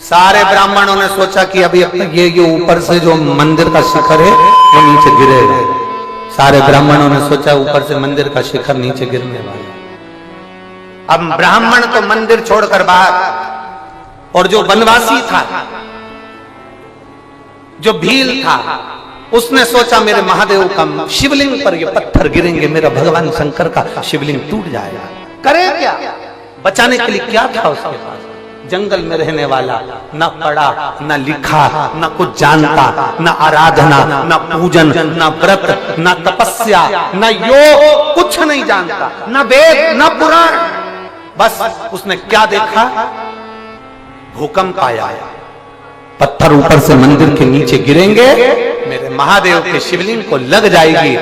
सारे ब्राह्मणों ने सोचा कि अभी ये ऊपर से जो मंदिर का शिखर है वो नीचे गिरेगा। सारे ब्राह्मणों ने सोचा ऊपर से मंदिर का शिखर नीचे गिरने वाला। अब ब्राह्मण तो मंदिर छोड़कर बाहर, और जो वनवासी था, जो भील था, उसने सोचा मेरे महादेव का शिवलिंग पर ये पत्थर गिरेंगे, मेरा भगवान शंकर का शिवलिंग टूट जाएगा। करे क्या? बचाने के लिए क्या था उसके पास? जंगल में रहने वाला, न पढ़ा न लिखा, न कुछ जानता, न आराधना, न पूजन, न व्रत, न तपस्या, न योग, कुछ नहीं जानता, न वेद न पुराण। बस उसने क्या देखा? भूकंप आया, पत्थर ऊपर से मंदिर के नीचे गिरेंगे, मेरे महादेव के शिवलिंग को लग जाएगी,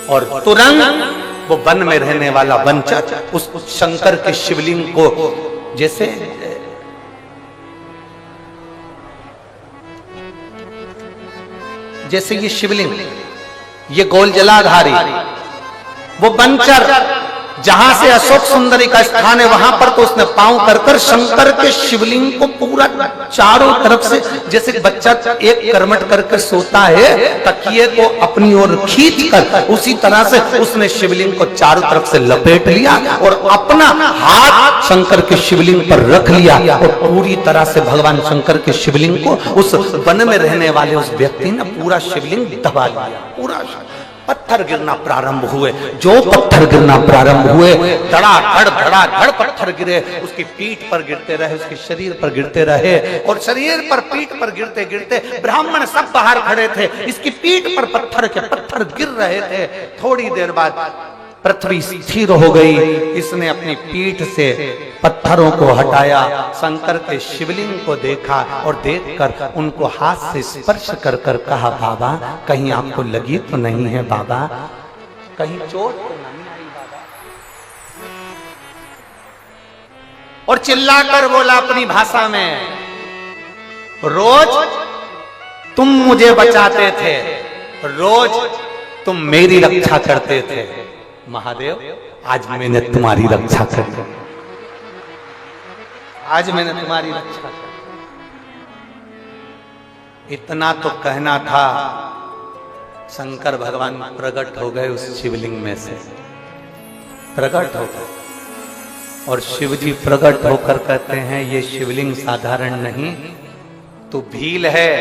और तुरंत वो वन में रहने वाला वनचर उस शंकर के शिवलिंग को, जैसे ये शिवलिंग, ये गोल जलाधारी, वो वनचर जहां से अशोक सुंदरी का स्थान है वहां पर तो उसने पांव कर शंकर के शिवलिंग को पूरा चारों तरफ से, जैसे बच्चा एक करमट करके सोता है तकिए को अपनी ओर खींच कर, उसी तरह से उसने शिवलिंग को चारों तरफ से लपेट लिया और अपना हाथ शंकर के शिवलिंग पर रख लिया, और पूरी तरह से भगवान शंकर के शिवलिंग को उस वन में रहने वाले उस व्यक्ति ने पूरा शिवलिंग दबा लिया। पूरा पत्थर गिरना प्रारंभ हुए, जो पत्थर गिरना प्रारंभ हुए, धड़ाधड़ पत्थर गिरे, उसकी पीठ पर गिरते रहे, उसके शरीर पर गिरते रहे, और शरीर पर पीठ पर गिरते गिरते ब्राह्मण सब बाहर खड़े थे, इसकी पीठ पर पत्थर के पत्थर गिर रहे थे। थोड़ी देर बाद पृथ्वी स्थिर हो गई, इसने अपनी पीठ से पत्थरों को हटाया, शंकर के शिवलिंग को देखा, और देखकर उनको हाथ से स्पर्श कर कर कहा, बाबा कहीं आपको लगी तो नहीं है बाबा, कहीं चोट तो नहीं आई बाबा? और चिल्लाकर बोला अपनी भाषा में, रोज तुम मुझे बचाते थे, रोज तुम मेरी रक्षा करते थे, महादेव आज मैंने तुम्हारी रक्षा करी, आज मैंने तुम्हारी रक्षा करी। इतना तो कहना था, शंकर भगवान प्रकट हो गए उस शिवलिंग में से, प्रकट हो गए, और शिव जी प्रकट होकर कहते हैं ये शिवलिंग साधारण नहीं, तू भील है,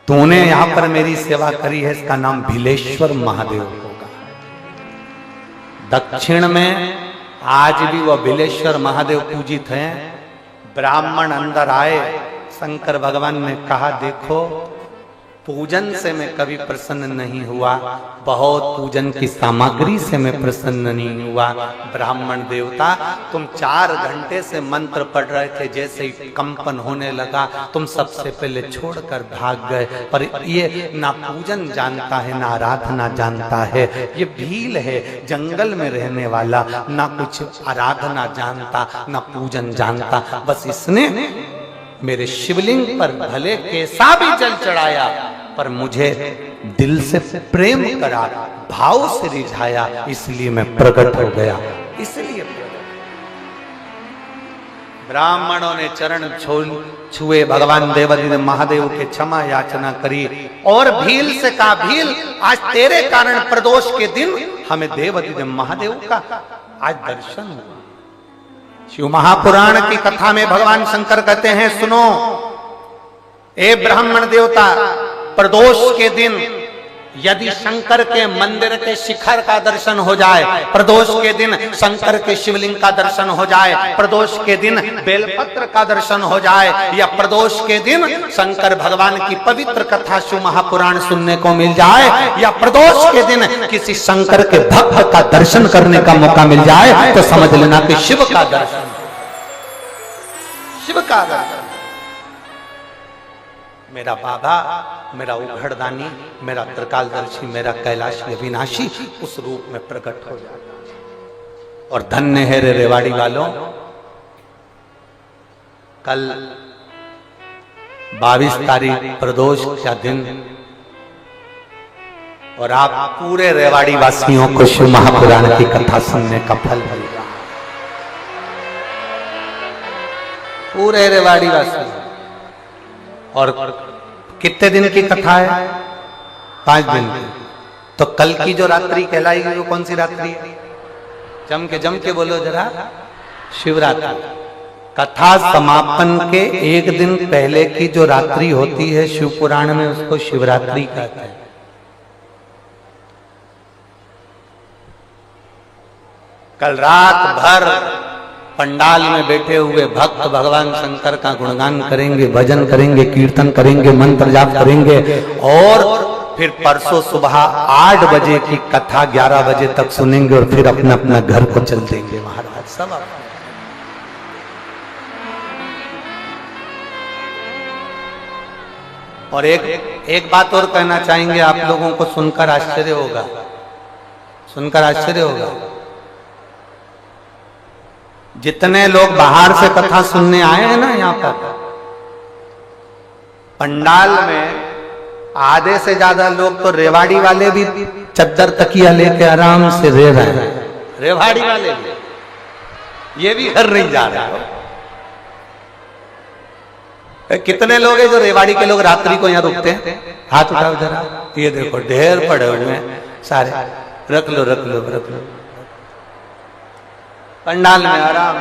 तूने यहां पर मेरी सेवा करी है, इसका नाम भीलेश्वर महादेव होगा। दक्षिण में आज भी वह भीलेश्वर महादेव पूजित हैं। ब्राह्मण अंदर आए, शंकर भगवान ने कहा, देखो पूजन से मैं कभी प्रसन्न नहीं हुआ, बहुत पूजन की सामग्री से मैं प्रसन्न नहीं हुआ। ब्राह्मण देवता तुम 4 घंटे से मंत्र पढ़ रहे थे, जैसे ही कंपन होने लगा तुम सबसे पहले छोड़कर भाग गए, पर ये ना पूजन जानता है ना आराधना जानता है, ये भील है, जंगल में रहने वाला, ना कुछ आराधना जानता ना पूजन जानता, बस इसने मेरे शिवलिंग पर भले कैसा भी जल चढ़ाया, पर मुझे दिल से प्रेम करा, भाव से रिझाया, इसलिए मैं प्रकट हो गया, इसलिए ब्राह्मणों ने चरण छुए, भगवान देवादिदेव महादेव के क्षमा याचना करी, और भील से कहा, भील आज तेरे कारण प्रदोष के दिन हमें देवादिदेव महादेव का आज दर्शन हुआ। शिव महापुराण की कथा में भगवान शंकर कहते हैं, सुनो ए ब्राह्मण देवता, प्रदोष के दिन यदि शंकर के मंदिर के शिखर का दर्शन हो जाए, प्रदोष के दिन शंकर के शिवलिंग का दर्शन हो जाए, प्रदोष के दिन बेलपत्र का दर्शन हो जाए, या प्रदोष के दिन शंकर भगवान की पवित्र कथा शिव महापुराण सुनने को मिल जाए, या प्रदोष के दिन किसी शंकर के भक्त का दर्शन करने का मौका मिल जाए, तो समझ लेना कि शिव का दर्शन, शिव का दर्शन, मेरा बाबा, मेरा उघड़दानी, मेरा त्रिकालदर्शी, मेरा कैलाशी अविनाशी उस रूप में प्रकट हो जाता। और धन्य है रे रेवाड़ी वालों, कल 22 तारीख प्रदोष का दिन, और आप पूरे रेवाड़ी वासियों को शिव महापुराण की कथा सुनने का फल मिलेगा। पूरे रेवाड़ी वासी। और कितने दिन की कथा है? 5 दिन की। तो कल की जो रात्रि कहलाएगी वो कौन सी रात्रि है? जम के बोलो जरा, शिवरात्रि। कथा समापन के एक दिन पहले की जो रात्रि होती है शिव पुराण में उसको शिवरात्रि कहते हैं। कल रात भर पंडाल में बैठे हुए भक्त भगवान शंकर का गुणगान करेंगे, भजन करेंगे, कीर्तन करेंगे, मंत्र जाप करेंगे और फिर परसों सुबह 8 बजे की कथा 11 बजे तक सुनेंगे और फिर अपना अपना घर को चल देंगे महाराज सब। और एक बात और कहना चाहेंगे, आप लोगों को सुनकर आश्चर्य होगा, सुनकर आश्चर्य होगा। जितने लोग बाहर से कथा सुनने आए हैं ना यहाँ पर पंडाल में, आधे से ज्यादा लोग तो रेवाड़ी वाले भी चद्दर तकिया लेके आराम से रह रहे हैं। रेवाड़ी वाले भी, ये भी घर नहीं जा रहे। कितने लोग हैं जो रेवाड़ी के लोग रात्रि को यहाँ रुकते हैं? हाथ उठाओ जरा। ये देखो ढेर पड़े हुए हैं सारे। रख लो रख लो रख लो पंडाल में आराम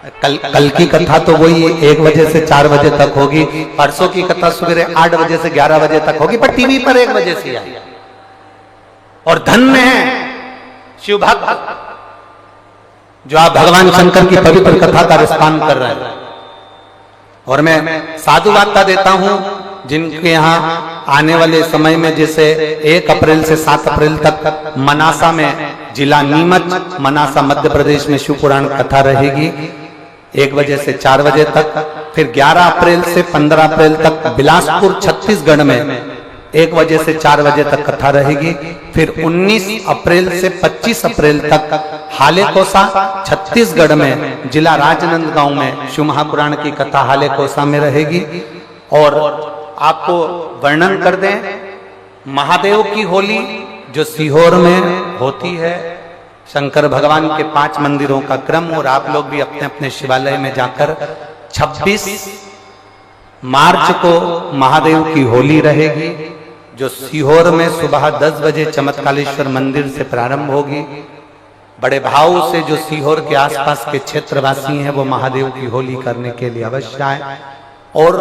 से। कल की कथा तो वही 1 बजे से 4 बजे तक होगी। परसों की कथा सवेरे 8 बजे से 11 बजे तक होगी, पर टीवी पर 1 बजे से आई। और धन्य है शिव भक्त जो आप भगवान शंकर की पवित्र कथा का रिस्पान कर रहे हैं। और मैं साधुवाद देता हूं जिनके यहाँ आने वाले समय में, जैसे 1 अप्रैल से 7 अप्रैल तक मनासा में, जिला नीमच मनासा मध्य प्रदेश में शिव पुराण कथा रहेगी 1 बजे से 4 बजे तक। फिर 11 अप्रैल से 15 अप्रैल तक बिलासपुर छत्तीसगढ़ में 1 बजे से 4 बजे तक कथा रहेगी। फिर 19 अप्रैल से 25 अप्रैल तक हालेकोसा छत्तीसगढ़ में जिला राजनांदगांव में शिव महापुराण की कथा हालेकोसा में रहेगी। और आपको वर्णन कर दें, महादेव की होली जो सीहोर में होती है, शंकर भगवान के 5 मंदिरों का क्रम। और आप लोग भी अपने अपने शिवालय में जाकर 26 मार्च को महादेव की होली रहेगी जो सीहोर में सुबह 10 बजे चमत्कालेश्वर मंदिर से प्रारंभ होगी। बड़े भाव से जो सीहोर के आसपास के क्षेत्रवासी हैं वो महादेव की होली करने के लिए अवश्य आए। और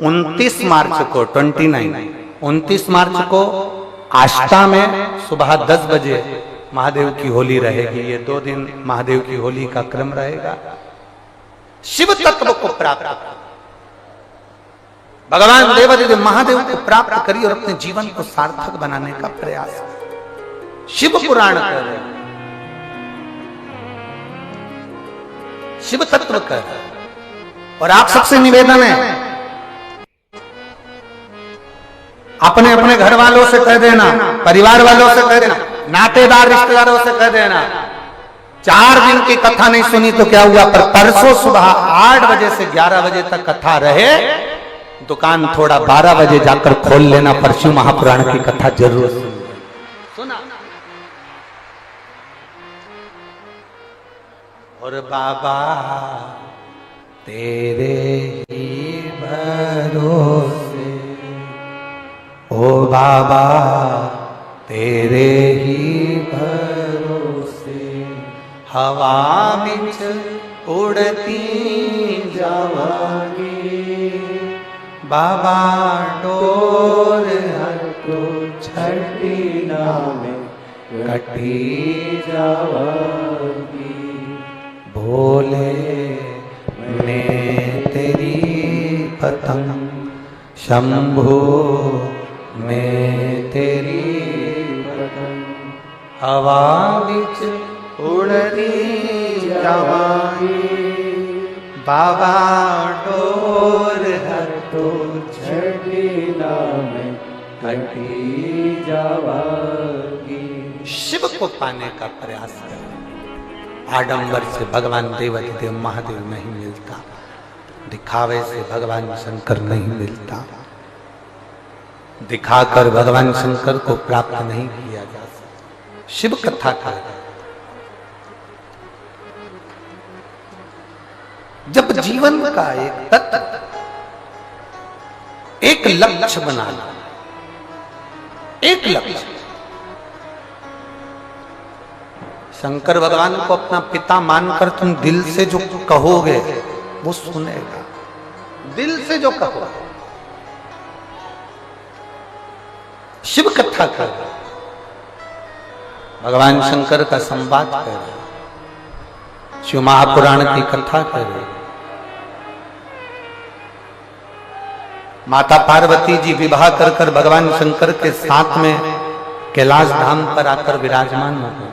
29 मार्च को 29 मार्च को आष्टा में सुबह 10 बजे महादेव की होली रहेगी। ये 2 दिन महादेव की होली का क्रम रहेगा। शिव तत्व को प्राप्त, भगवान देवादिदेव महादेव को प्राप्त करिए और अपने जीवन को सार्थक बनाने का प्रयास। शिव पुराण कर रहे हैं, शिव तत्व कर। और आप सबसे निवेदन है, अपने अपने घर वालों से कह देना, परिवार वालों से कह देना, नातेदार रिश्तेदारों से कह देना, 4 दिन की कथा नहीं सुनी तो क्या हुआ, पर परसों सुबह 8 बजे से 11 बजे तक कथा रहे। दुकान थोड़ा 12 बजे जाकर खोल लेना, पर शिव महापुराण की कथा जरूर सुना। और बाबा तेरे ही भरोसे, ओ बाबा तेरे ही भरोसे, हवा बिच उड़ती जावांगी, बाबा डोर हटो छठी नामे कटी जावांगी, भोले मैं तेरी पतंग, शंभो मैं तेरी पतंग, हवा बिच उड़ती जावांगी, बाबा डोर हटो छठी नामे कटी जावांगी। शिव को पाने का प्रयास करें। आडंबर से भगवान देवादिदेव महादेव नहीं मिलता, दिखावे से भगवान शंकर नहीं मिलता, दिखाकर भगवान शंकर को प्राप्त नहीं किया जा सकता। शिव कथा का जब जीवन का एक तत्व, एक लक्ष्य बना लो, एक लक्ष्य। शंकर भगवान को अपना पिता मानकर तुम दिल से जो कहोगे वो सुनेगा, दिल से जो कहो। शिव कथा कर, भगवान शंकर का संवाद कर, शिव महापुराण की कथा कर। माता पार्वती जी विवाह कर कर भगवान शंकर के साथ में कैलाश धाम पर आकर विराजमान हो गए।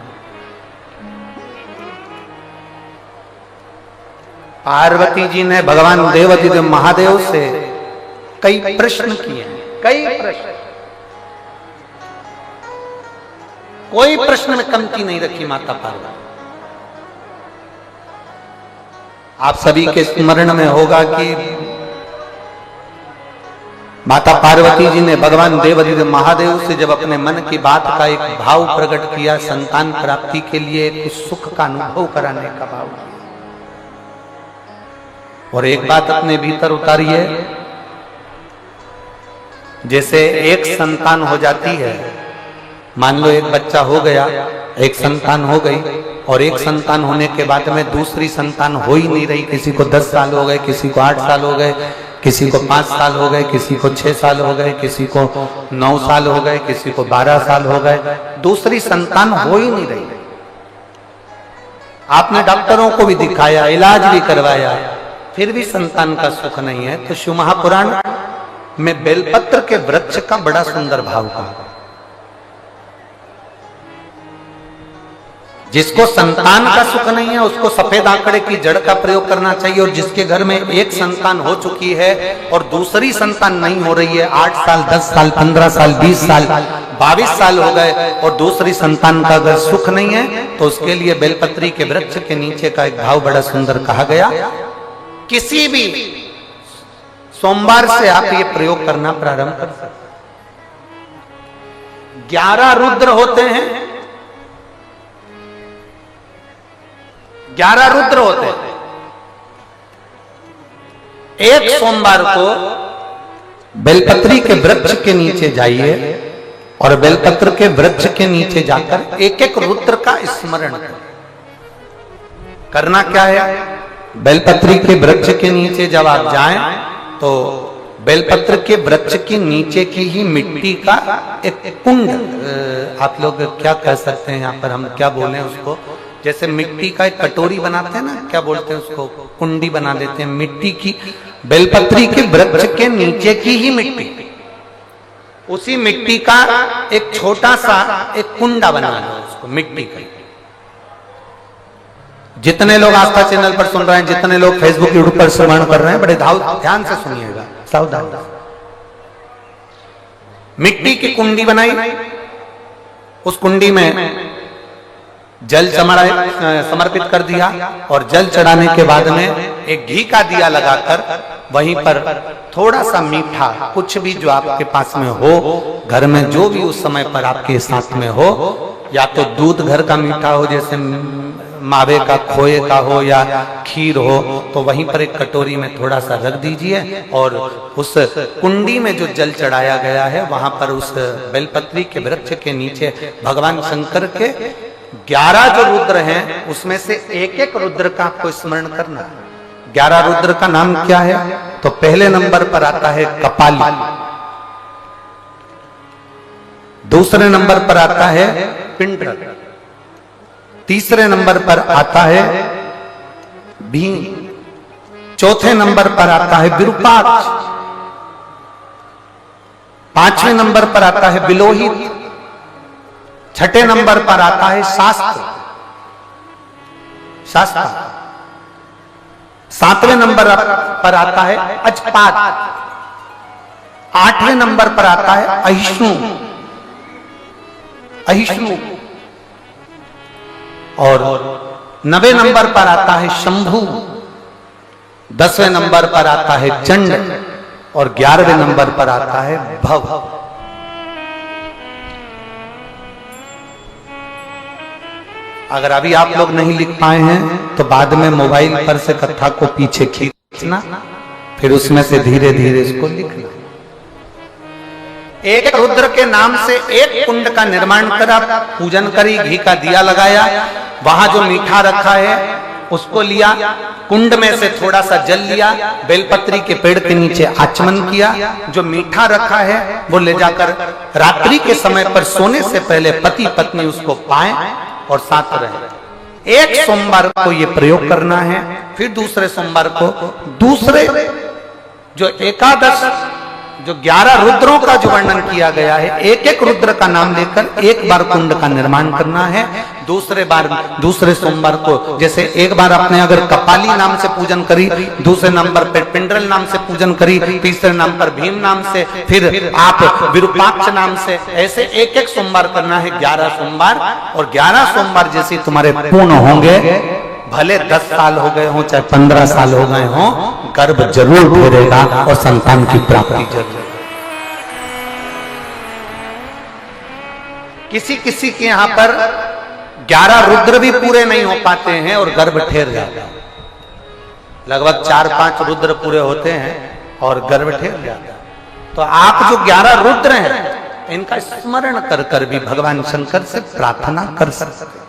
पार्वती जी ने भगवान देवाधिदेव महादेव से कई प्रश्न किए, कई प्रश्न, कोई प्रश्न में कमती नहीं रखी माता पार्वती। आप सभी के स्मरण में होगा कि माता पार्वती जी ने भगवान देवाधिदेव महादेव से जब अपने मन की बात का एक भाव प्रकट किया, संतान प्राप्ति के लिए कुछ सुख का अनुभव कराने का भाव किया। और एक बात अपने भीतर उतारी है, जैसे एक संतान हो जाती है, मान लो एक बच्चा हो गया, एक संतान हो गई, और एक संतान होने के बाद में दूसरी संतान हो ही नहीं रही। किसी को 10 साल हो गए, किसी को 8 साल हो गए, किसी को 5 साल हो गए, किसी को 6 साल हो गए, किसी को 9 साल हो गए, किसी को 12 साल हो गए, दूसरी संतान हो ही नहीं रही। आपने डॉक्टरों को भी दिखाया, इलाज भी करवाया, फिर भी संतान का सुख नहीं है। तो शिव महापुराण में बेलपत्र के वृक्ष का बड़ा सुंदर भाव कहा। जिसको संतान का सुख नहीं है उसको सफेद आंकड़े की जड़ का प्रयोग करना चाहिए। और जिसके घर में एक संतान हो चुकी है और दूसरी संतान नहीं हो रही है, 8 साल, 10 साल, 15 साल, 20 साल, 22 साल हो गए और दूसरी संतान का अगर सुख नहीं है, तो उसके लिए बेलपत्री के वृक्ष के नीचे का एक भाव बड़ा सुंदर कहा गया। किसी भी सोमवार से आप ये प्रयोग करना प्रारंभ कर सकते। 11 रुद्र होते हैं, 11 रुद्र होते हैं। एक सोमवार को बेलपत्री के वृक्ष के नीचे जाइए और बेलपत्र के वृक्ष के नीचे जाकर एक एक रुद्र का स्मरण करें। करना क्या है, बेलपत्री के वृक्ष के नीचे जब आप जाएं तो बेलपत्र के वृक्ष के नीचे की ही मिट्टी का एक कुंड, आप लोग क्या कह सकते हैं यहाँ पर, हम क्या बोले उसको, जैसे मिट्टी का एक कटोरी बनाते हैं ना, क्या बोलते हैं उसको, कुंडी बना देते हैं मिट्टी की। बेलपत्री के वृक्ष के नीचे की ही मिट्टी, उसी मिट्टी का एक छोटा सा एक कुंडा बना लो उसको मिट्टी का। जितने लोग आस्था चैनल पर सुन रहे हैं, जितने लोग फेसबुक यूट्यूब पर श्रवण कर रहे हैं, बड़े ध्यान से सुनिएगा, सावधान। मिट्टी की कुंडी बनाई, उस कुंडी में जल समर्पित कर दिया और जल चढ़ाने के बाद में एक घी का दिया लगाकर वहीं पर थोड़ा सा मीठा, कुछ भी जो आपके पास में हो, घर में जो भी उस समय पर आपके साथ में हो, या तो दूध घर का मीठा हो, जैसे मावे का, खोए का हो या खीर हो, तो वहीं पर एक कटोरी में थोड़ा सा रख दीजिए और उस कुंडी में जो जल चढ़ाया गया है वहां पर उस बेलपत्री के वृक्ष के नीचे भगवान शंकर के 11 जो रुद्र हैं उसमें से एक एक रुद्र का आपको स्मरण करना। 11 रुद्र का नाम क्या है, तो पहले नंबर पर आता है कपाली, दूसरे नंबर पर आता है पिंडर, तीसरे नंबर पर आता है भीम, चौथे नंबर पर आता है विरूपाक्ष, 5वें नंबर पर आता है बिलोहित, 6ठे नंबर पर आता है शास्त्र, 7वें नंबर पर आता है अजपात, 8वें नंबर पर आता है अहिष्णु, और 9वें नंबर पर आता है शंभु, 10वें नंबर पर आता है चंड और 11वें नंबर पर आता है भव। अगर अभी आप लोग नहीं लिख पाए हैं तो बाद में मोबाइल पर से कथा को पीछे खींचना, फिर उसमें से धीरे धीरे इसको लिखना। एक रुद्र के नाम से एक कुंड का निर्माण करा, पूजन करी, घी का दिया लगाया, वहां जो मीठा रखा है उसको लिया, कुंड में से थोड़ा सा जल लिया, बेलपत्री के पेड़ के नीचे आचमन किया, जो मीठा रखा है वो ले जाकर रात्रि के समय पर सोने से पहले पति पत्नी उसको पाएं और साथ रहें। एक सोमवार को ये प्रयोग करना है, फिर दूसरे सोमवार को दूसरे जो एकादश जो 11 रुद्रों का जो वर्णन किया गया है, एक एक रुद्र का नाम लेकर एक बार कुंड का निर्माण करना है। दूसरे सोमवार को जैसे एक बार आपने अगर कपाली नाम से पूजन करी, दूसरे नंबर पर पिंडरल नाम से पूजन करी, तीसरे नाम पर भीम नाम से, फिर आप विरूपाक्ष नाम से, ऐसे एक एक सोमवार करना है, 11 सोमवार। और 11 सोमवार जैसे तुम्हारे पूर्ण होंगे, भले 10 साल हो गए हो चाहे 15 साल हो गए हो, गर्भ जरूर फेरेगा और संतान की प्राप्ति जरूर। किसी किसी के यहां पर 11 रुद्र भी पूरे नहीं हो पाते हैं और गर्भ ठेर जाता है। लगभग 4-5 रुद्र पूरे होते हैं और गर्भ ठेर जाता है। तो आप जो 11 रुद्र हैं इनका स्मरण कर कर भी भगवान शंकर से प्रार्थना कर सकते,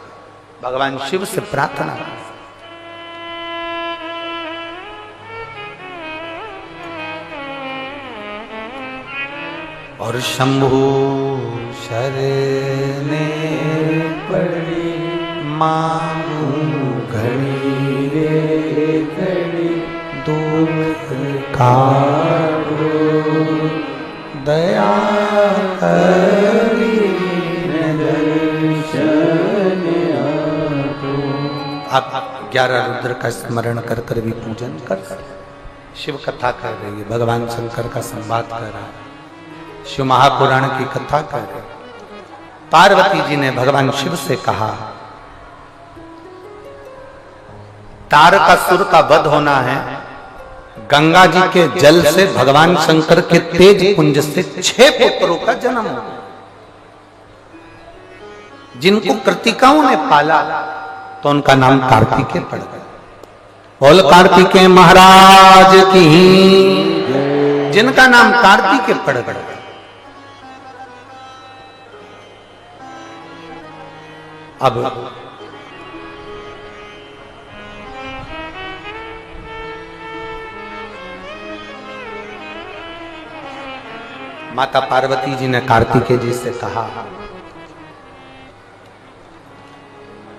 भगवान शिव से प्रार्थना कर। और शंभु शरणे पड़ी मांगू घड़ी रे घड़ी, दुख काटो दया करी दर्शन आपो। आप 11 रुद्र का स्मरण कर कर भी पूजन कर सकते। शिव कथा कर रही है, भगवान शंकर का संवाद कर रहा है, शिव महापुराण की कथा कर रहे। पार्वती जी ने भगवान शिव से कहा, तारकासुर का वध होना है, गंगा जी के जल से भगवान शंकर के तेज पुंज से 6 पुत्रों का जन्म हो, जिनको कृतिकाओं ने पाला तो उनका नाम कार्तिकेय पड़ गया। बोल कार्तिकेय महाराज की, जिनका नाम कार्तिकेय पड़ गया। अब माता पार्वती जी ने कार्तिकेय जी से कहा,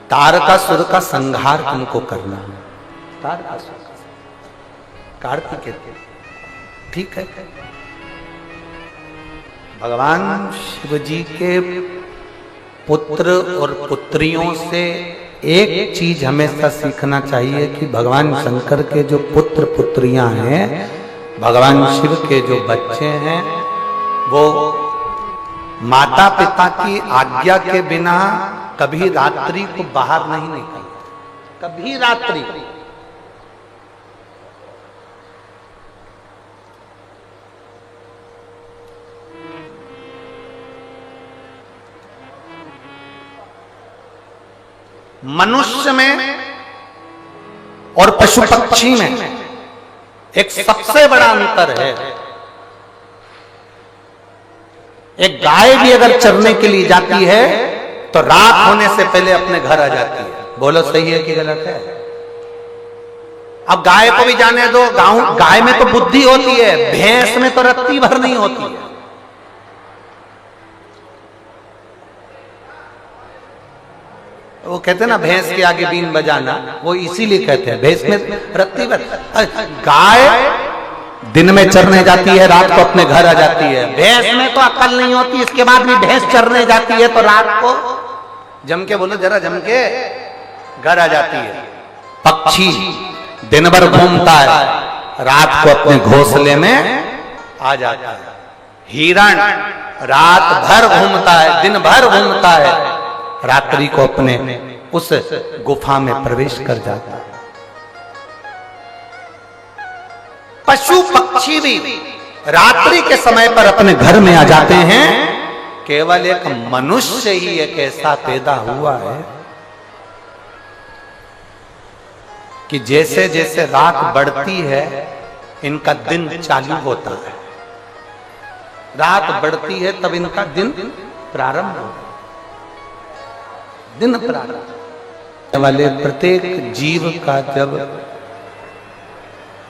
तारकासुर का संहार तुमको करना है। तारकासुर का कार्तिकेय, ठीक है। भगवान शिव जी के पुत्र और पुत्रियों से एक चीज हमेशा सीखना चाहिए कि भगवान शंकर के जो पुत्र पुत्रियां हैं, भगवान शिव के जो बच्चे हैं, वो माता पिता की आज्ञा के बिना कभी रात्रि को बाहर नहीं निकलते, कभी रात्रि। मनुष्य में और पशु पक्षी में एक सबसे बड़ा अंतर है। एक गाय भी अगर चरने के लिए जाती है तो रात होने से पहले अपने घर आ जाती है। बोलो सही है कि गलत है? अब गाय को भी जाने दो, गाय में तो बुद्धि होती है, भैंस में तो रत्ती भर नहीं होती है। वो कहते हैं ना भैंस के आगे बीन बजाना, वो इसीलिए कहते हैं, भैंस में रत्ती भर। गाय दिन में चरने जाती है, रात को अपने घर आ जाती है। भैंस में तो अक्ल नहीं होती, इसके बाद भी भैंस चरने जाती है तो रात को जम के, बोलो जरा जम के, घर आ जाती है। पक्षी दिन भर घूमता है, रात को अपने घोंसले में आ जाता है। हिरण रात भर घूमता है, दिन भर घूमता है, रात्रि को अपने उस गुफा में प्रवेश कर जाता है। पशु पक्षी भी रात्रि के समय पर अपने घर में आ जाते हैं। केवल एक मनुष्य ही एक ऐसा पैदा हुआ है कि जैसे जैसे रात बढ़ती है इनका दिन चालू होता है। रात बढ़ती है तब इनका दिन प्रारंभ होता है। दिन प्रारंभ वाले प्रत्येक जीव का जब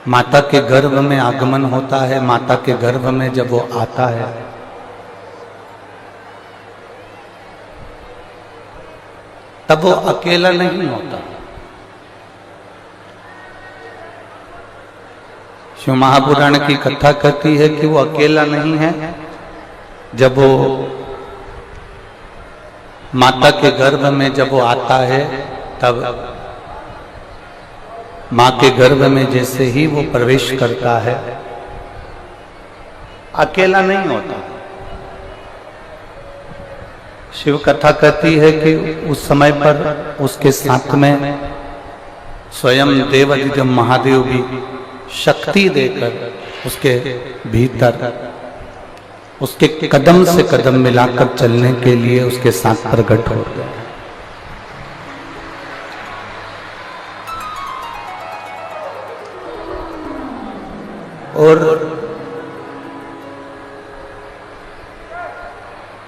माता के गर्भ में आगमन होता है, माता के गर्भ में जब वो आता है, तब वो अकेला नहीं होता। शिव महापुराण की कथा कहती है कि वो अकेला नहीं है। जब वो माता के गर्भ में जब वो आता है, तब मां के गर्भ में जैसे ही वो प्रवेश करता है, अकेला नहीं होता। शिव कथा कहती है कि उस समय पर उसके साथ में स्वयं देवादिदेव महादेव भी शक्ति देकर उसके भीतर उसके कदम से कदम मिलाकर चलने के लिए उसके साथ प्रकट हो गए। और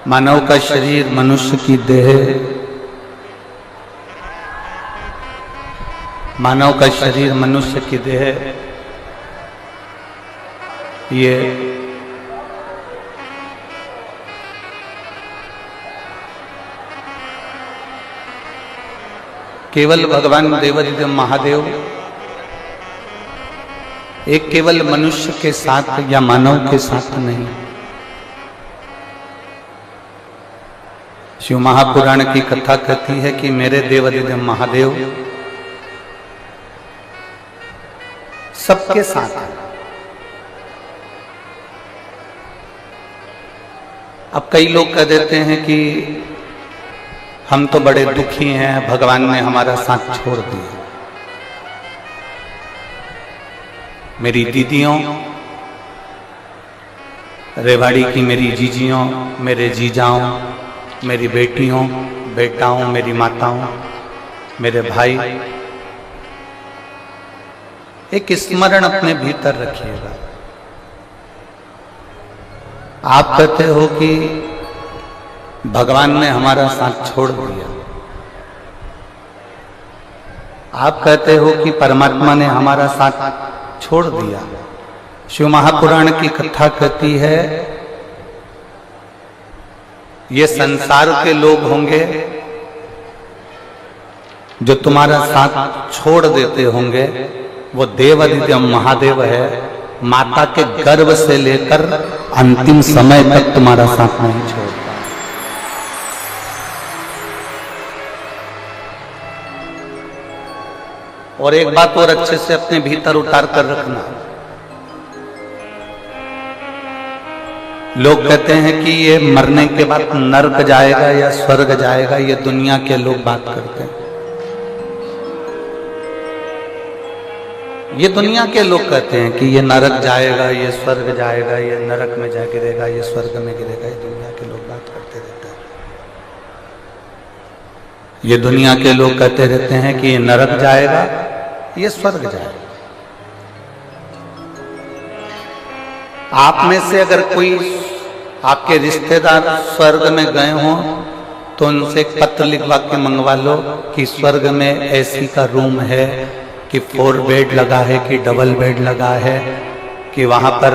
मानव का शरीर, मनुष्य की देह, मानव का शरीर, मनुष्य की देह, ये केवल भगवान देवादिदेव महादेव एक केवल मनुष्य के साथ या मानव के साथ नहीं। शिव महापुराण की कथा कहती है कि मेरे देवादिदेव महादेव सबके साथ है। अब कई लोग कह देते हैं कि हम तो बड़े दुखी हैं, भगवान ने हमारा साथ छोड़ दिया। मेरी दीदियों, रेवाड़ी की मेरी जीजियों, मेरे जीजाओं, मेरी बेटियों, बेटाओं, मेरी माताओं, मेरे भाई, एक स्मरण अपने भीतर रखिएगा। आप कहते हो कि भगवान ने हमारा साथ छोड़ दिया, आप कहते हो कि परमात्मा ने हमारा साथ छोड़ दिया। शिव महापुराण की कथा कहती है ये संसार के लोग होंगे जो तुम्हारा साथ छोड़ देते होंगे, वो देवादिदेव महादेव है। माता के गर्भ से लेकर अंतिम समय तक तुम्हारा साथ नहीं छोड़ता। और एक बात और अच्छे से अपने भीतर उतार कर रखना, लोग कहते हैं कि ये मरने के बाद नरक जाएगा या स्वर्ग जाएगा, ये दुनिया के लोग बात करते हैं। ये दुनिया के लोग कहते हैं कि ये नरक जाएगा, ये स्वर्ग जाएगा, ये नरक में जा गिरेगा, ये स्वर्ग में गिरेगा। ये दुनिया के लोग बात करते रहते हैं। ये दुनिया के लोग कहते रहते हैं कि ये नरक जाएगा, ये स्वर्ग जाएगा। आप में से अगर कोई आपके रिश्तेदार स्वर्ग में गए हों तो उनसे एक पत्र लिखवा के मंगवा लो कि स्वर्ग में ऐसी का रूम है, कि 4 बेड लगा है, कि डबल बेड लगा है, कि वहां पर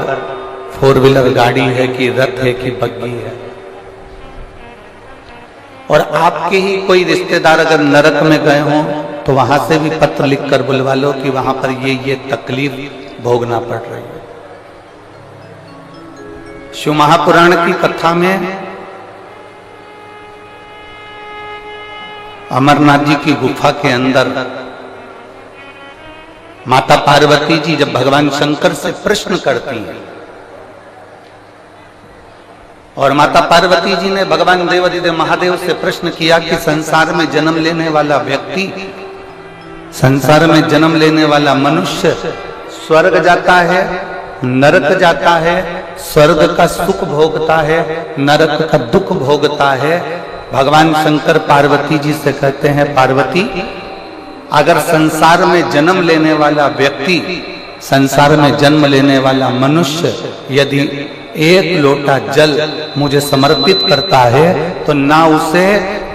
4 व्हीलर गाड़ी है, कि रथ है, कि बग्गी है। और आपके ही कोई रिश्तेदार अगर नरक में गए हों तो वहां से भी पत्र लिखकर बुलवा लो कि वहां पर ये तकलीफ भोगना पड़ रही है। शिव महापुराण की कथा में अमरनाथ जी की गुफा के अंदर माता पार्वती जी जब भगवान शंकर से प्रश्न करती हैं, और माता पार्वती जी ने भगवान देवादिदेव महादेव से प्रश्न किया कि संसार में जन्म लेने वाला व्यक्ति, संसार में जन्म लेने वाला मनुष्य स्वर्ग जाता है, नरक जाता है, स्वर्ग का सुख भोगता है, नरक का दुख भोगता है। भगवान शंकर पार्वती जी से कहते हैं, पार्वती अगर संसार में जन्म लेने वाला व्यक्ति, संसार में जन्म लेने वाला मनुष्य यदि एक लोटा जल मुझे समर्पित करता है तो ना उसे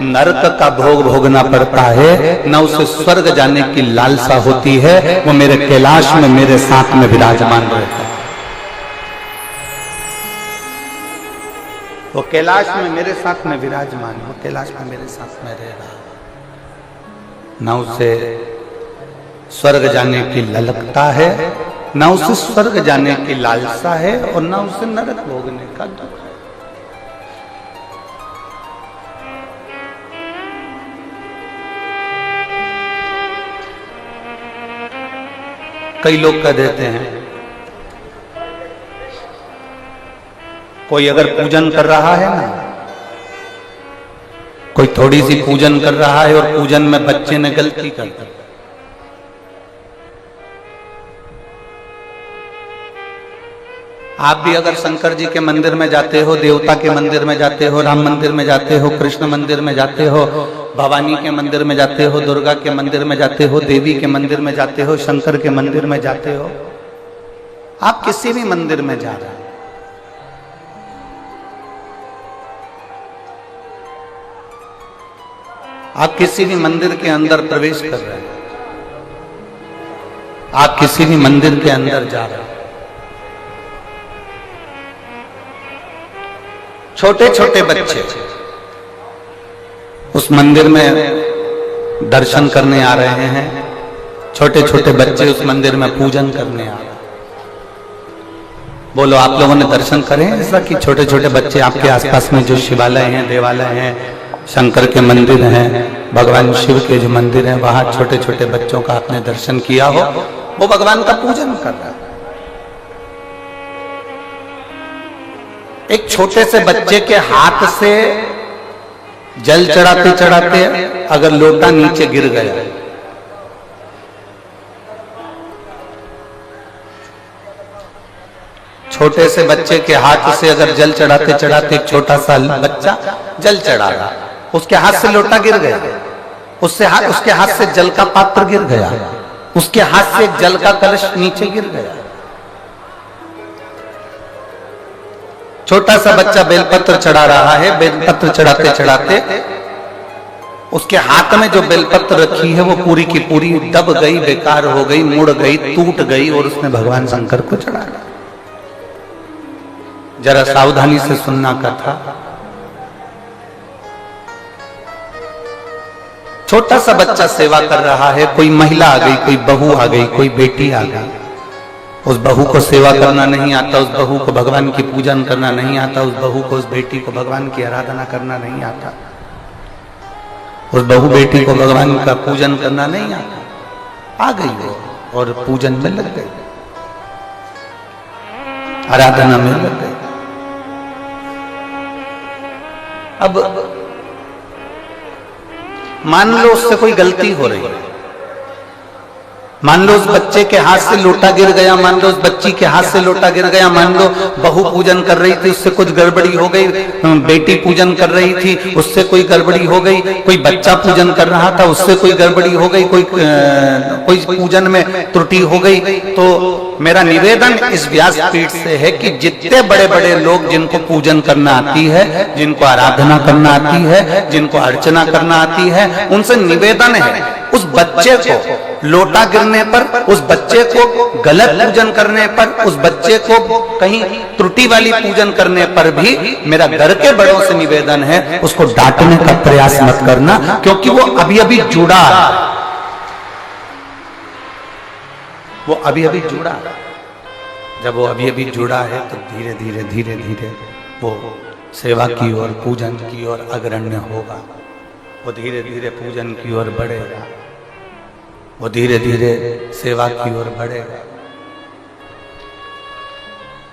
नरक का भोग भोगना पड़ता है, ना उसे स्वर्ग जाने की लालसा होती है। वो मेरे कैलाश में मेरे साथ में विराजमान रहता है। वो कैलाश में मेरे साथ में विराजमान, वो कैलाश में मेरे साथ में रह रहा है। ना उसे स्वर्ग जाने की ललकता है, ना उसे स्वर्ग जाने की लालसा है, और ना उसे नरक भोगने का दुख है। कई लोग कह देते हैं, कोई अगर पूजन कर रहा है ना, कोई थोड़ी सी पूजन कर रहा है और पूजन में बच्चे ने गलती कर दी, आप भी अगर शंकर जी के मंदिर में जाते हो, देवता के मंदिर में जाते हो, राम मंदिर में जाते हो, कृष्ण मंदिर में जाते हो, भवानी के मंदिर में जाते हो, दुर्गा के मंदिर में जाते हो, देवी के मंदिर में जाते हो, शंकर के मंदिर में जाते हो, आप किसी भी मंदिर में जा रहे हैं, आप किसी भी मंदिर के अंदर प्रवेश कर रहे हैं, आप किसी भी मंदिर के अंदर जा रहे हैं, छोटे छोटे बच्चे उस मंदिर में दर्शन करने आ रहे हैं, छोटे छोटे बच्चे उस मंदिर में पूजन करने आ रहे हैं। बोलो, आप लोगों ने दर्शन करें ऐसा कि छोटे छोटे बच्चे आपके आसपास में जो शिवालय हैं, देवालय हैं, शंकर के मंदिर हैं, भगवान शिव के जो मंदिर हैं, वहां छोटे छोटे बच्चों का आपने दर्शन किया हो, वो भगवान का पूजन कर रहा है। एक छोटे से बच्चे के हाथ से जल चढ़ाते चढ़ाते अगर लोटा नीचे गिर गया, छोटे से बच्चे के हाथ से अगर जल चढ़ाते चढ़ाते एक छोटा सा बच्चा जल चढ़ा रहा, उसके हाथ से लोटा गिर गया, उसके हाथ से जल का पात्र गिर गया, उसके हाथ से एक जल का कलश नीचे गिर गया। छोटा सा बच्चा बेलपत्र चढ़ा रहा है, बेलपत्र चढ़ाते चढ़ाते उसके हाथ में जो बेलपत्र रखी है वो पूरी की पूरी दब गई, बेकार हो गई, मुड़ गई, टूट गई, और उसने भगवान शंकर को चढ़ाया। जरा सावधानी से सुनना कथा। छोटा सा बच्चा सेवा कर रहा है, कोई महिला आ गई, कोई बहू आ गई, कोई बेटी आ गई, उस बहू को सेवा करना नहीं आता, उस बहू को भगवान की पूजन करना नहीं आता, उस बहू को, उस बेटी को भगवान की आराधना करना नहीं आता, उस बहू बेटी को भगवान का पूजन करना नहीं आता। आ गई वो और पूजन में लग गई, आराधना में लग गई। अब मान लो उससे कोई गलती हो रही है, मान लो उस बच्चे के हाथ से लोटा गिर गया, मान लो उस बच्ची के हाथ से लोटा गिर गया, मान लो बहू पूजन कर रही थी, उससे कुछ गड़बड़ी हो गई, बेटी पूजन कर रही थी, उससे कोई गड़बड़ी हो गई, कोई बच्चा पूजन कर रहा था, उससे कोई गड़बड़ी हो गई, कोई पूजन में त्रुटि हो गई। तो मेरा निवेदन इस व्यासपीठ से है कि जितने बड़े बड़े लोग जिनको पूजन करना आती है, जिनको आराधना करना आती है, जिनको अर्चना करना आती है, उनसे निवेदन है उस बच्चे को लोटा गिरने पर, उस बच्चे को गलत पूजन करने पर, उस बच्चे को कहीं त्रुटि वाली पूजन करने पर भी मेरा घर के बड़ों से निवेदन है उसको डांटने का प्रयास मत करना, क्योंकि वो अभी अभी जुड़ा, वो अभी अभी जुड़ा। जब वो अभी अभी जुड़ा है तो धीरे धीरे धीरे धीरे वो सेवा की ओर, पूजन की ओर अग्रण्य होगा, वो धीरे धीरे पूजन की ओर बढ़ेगा, वो धीरे धीरे सेवा की ओर बढ़ेगा,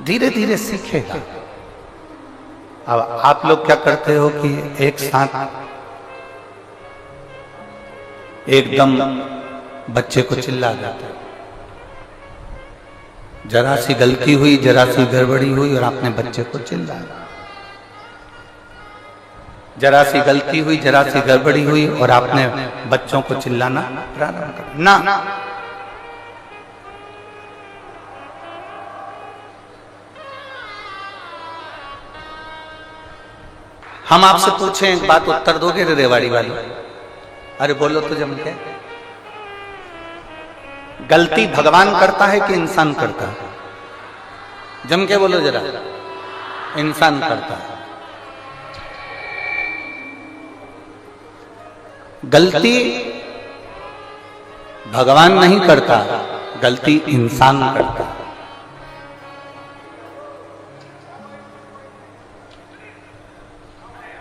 धीरे धीरे सीखेगा। अब आप लोग क्या करते हो कि एक साथ एकदम बच्चे को चिल्ला जाते हो, जरा सी गलती हुई, जरा सी गड़बड़ी हुई और आपने बच्चे को चिल्लाया। जरा सी गलती हुई, जरा सी गड़बड़ी हुई और आपने बच्चों को चिल्लाना प्रारंभ कर ना। हम आपसे पूछें एक बात, उत्तर दोगे रे रेवाड़ी वाली? अरे बोलो तो जम के। गलती भगवान करता है कि इंसान करता है? जम के बोलो जरा। इंसान करता है। गलती भगवान नहीं करता, गलती इंसान करता है।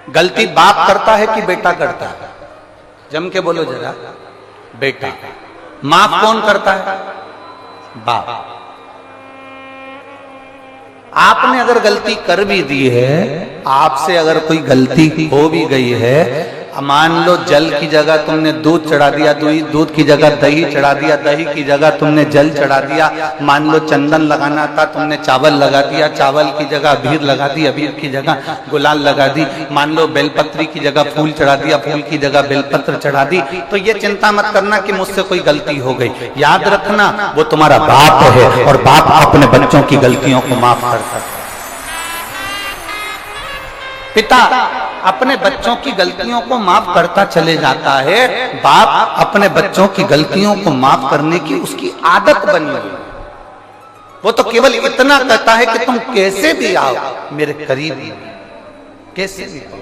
गलती बाप करता है कि बेटा करता है? जम के बोलो जरा। बेटा। माफ कौन करता है? बाप। आपने अगर गलती कर भी दी है, आपसे अगर कोई गलती हो भी गई है, मान लो जल की जगह तुमने दूध चढ़ा दिया, दूध की जगह दही चढ़ा दिया, दही की जगह तुमने जल चढ़ा दिया, मान लो चंदन लगाना था तुमने चावल लगा दिया, चावल की जगह अबीर लगा दी, अबीर की जगह गुलाल लगा दी, मान लो बेलपत्री की जगह फूल चढ़ा दिया, फूल की जगह बेलपत्र चढ़ा दी, तो ये चिंता मत करना कि मुझसे कोई गलती हो गई। याद रखना वो तुम्हारा बाप है और बाप अपने बच्चों की गलतियों को माफ कर सकता है। पिता अपने बच्चों की गलतियों को माफ करता चले जाता है, बाप अपने बच्चों की गलतियों को माफ करने की उसकी आदत बनी हुई। वो तो केवल इतना कहता है कि तुम कैसे भी आओ मेरे करीब, कैसे भी आओ।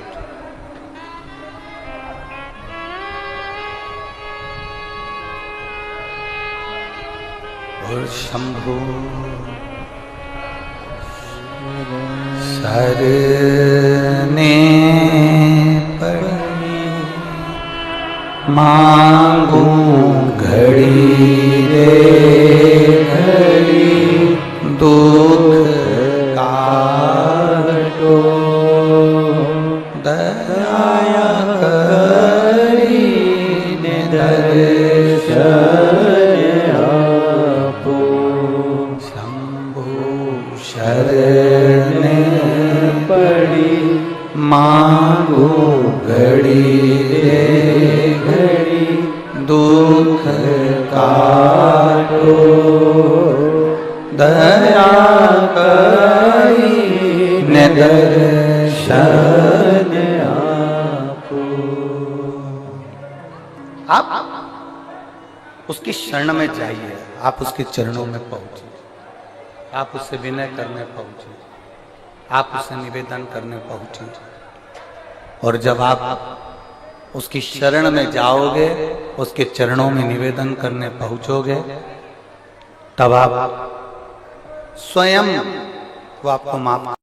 और शंभो शरणे पड़ी मांगू घड़ी रे घड़ी, दुख काटो दया करी दर्शन आपो। शंभो शरणे पड़ी मांगो घड़ी रे घड़ी, दुख काटो दया करी दर्शन आपो। आप उसकी शरण में जाइए, आप उसके चरणों में पहुंचे, आप उससे विनय करने पहुंचे, आप उससे निवेदन करने पहुंचे। और जब आप उसकी शरण में जाओगे, उसके चरणों में निवेदन करने पहुंचोगे, तब आप स्वयं वो आपको माफ